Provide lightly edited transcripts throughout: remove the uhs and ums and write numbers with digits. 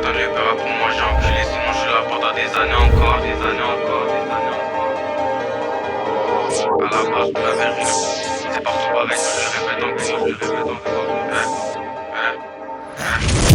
attendre le peur pour moi j'ai enculé, sinon je suis là pendant des années encore, des années encore, des années encore. À la base, vous l'avez ri. C'est partout pareil, je le répète encore, je le répète encore.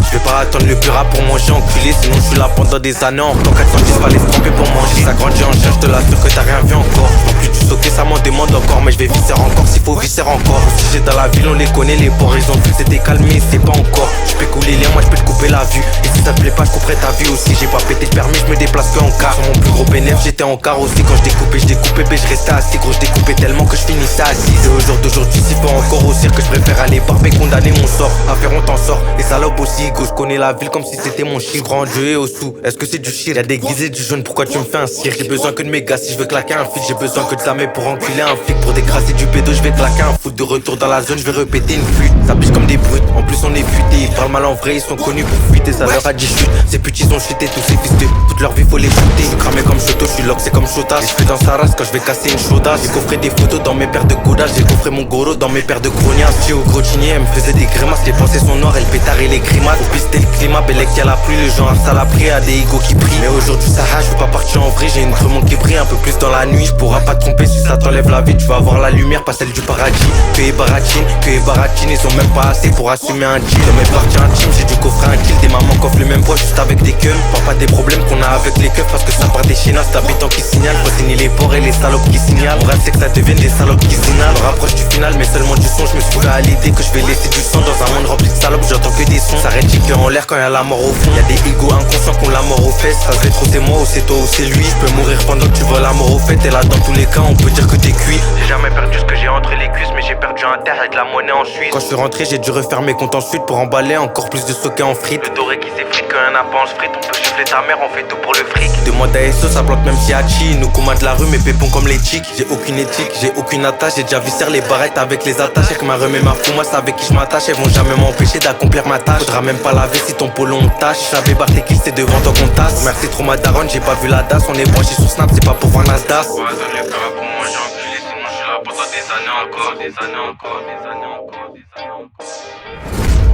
Je vais pas attendre le plus rap pour manger enculé, sinon je suis là pendant des années encore. 410 fallait se tromper pour manger. Ça grandit en chair, je te l'assure que t'as rien vu encore. En plus du soquet, ça m'en demande encore, mais je vais visser encore s'il faut visser encore. Si j'ai dans la ville, on les connaît, les porcs, ils ont vu que c'était calmé, c'est pas encore. Je peux couler les liens, moi je peux te couper la vue. Et si ça te plaît pas, je couperai ta vie aussi. J'ai pas pété de permis, je me déplace que en car. Sur mon plus gros bénéfice, j'étais en car aussi. Quand je découpais, bé, je restais assis. Gros, je découpais tellement que je finissais assis. Et au jour d'aujourd'hui, c'est pas encore au cirque que je préfère aller barber, condamner mon sort. Affaire, on t'en sort. Les salopes aussi, go, je connais la ville comme si c'était mon chiffre. Grand Dieu et au sous, est-ce que c'est du shit? Y'a déguisé du jaune, pourquoi tu me fais un cirque? J'ai besoin que de mes gars si je veux claquer un flic. J'ai besoin que de ta mère pour enculer un flic. Pour décrasser du bédo, je vais claquer un foot. De retour dans la zone, je vais répéter une flûte. Ça biche comme des brutes, en plus on est futés. Ils parlent mal en vrai, ils sont connus pour fuiter. Ça leur a dit chute, ces petits ont chuté. Tous ces fils de toute leur vie faut les shooter. Je suis cramé comme Choto, je suis lock, c'est comme Chota. Je fais dans sa race quand je vais casser une chauda. J'ai coffré des photos dans mes paires de Goda. J'ai coffré mon goro dans mes paires de Gronia. J'ai au grotinier, elle me faisait des grimaces. Les pensées sont noires, elle pétarait les grimaces. Au piste, le climat, belle qu'elle a plu. Le genre ça l'a pris à des égos qui prient. Mais aujourd'hui ça rage, je veux pas partir en vrai. J'ai une tremont qui brille un peu plus dans la nuit. Je pourras pas te tromper si ça t'enlève la vie. Tu vas avoir la lumière, pas celle du paradis. Que et baratine, ils ont même pas assez pour assumer un deal. Dans mes parties intimes, j'ai dû coffrer un kill. Des mamans coffrent le même poids juste avec des queues. Parle pas des problèmes qu'on a avec les keufs parce que ça part des chienasses d'habitants qui signalent. Faut signer les porcs et les salopes qui signalent. Mon rêve c'est que ça devienne des salopes qui signalent. On rapproche du final mais seulement du son. Je me suis fait à l'idée que je vais laisser du sang dans un monde rempli de salopes. J'entends que des sons. Ça reste que en l'air quand y'a la mort au fond. Y'a des égos inconscients qu'on la mort aux fesses. Ça se fait trop c'est moi ou c'est toi ou c'est lui. Je peux mourir pendant que tu vois la mort aux fêtes. Et là dans tous les cas on peut dire que t'es cuit. J'ai jamais perdu ce que j'ai entre les cuisses, mais j'ai perdu un terre avec la monnaie en Suisse. Quand je suis rentré j'ai dû refaire mes comptes ensuite pour emballer encore plus de soquets en frites. Le doré qui s'effrite quand un appât en frites. On peut gifler ta mère, on fait tout pour le fric. Demande à SO, ça plante même si Hachi. Nous commandes la rue mais pépons comme les chicks. J'ai aucune éthique, j'ai aucune attache. J'ai déjà viscère les barrettes avec les attaches. Et que ma remet ma foumasse avec qui je m'attache. Elles vont jamais m'empêcher d'accomplir ma tâche. Faudra même pas laver si ton polo on tâche. J'avais barré qu'il c'est devant toi qu'on tasse. Merci trop ma daronne, j'ai pas vu la DAS. On est branché sur Snap, c'est pas pour voir Nasdaq. Ouais, attends le peur pour moi j'ai enculé, sinon je suis là pendant des années encore, des années encore, des années encore, des années encore.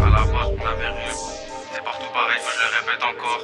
À la base, vous l'avez ri. C'est partout pareil, je le répète encore.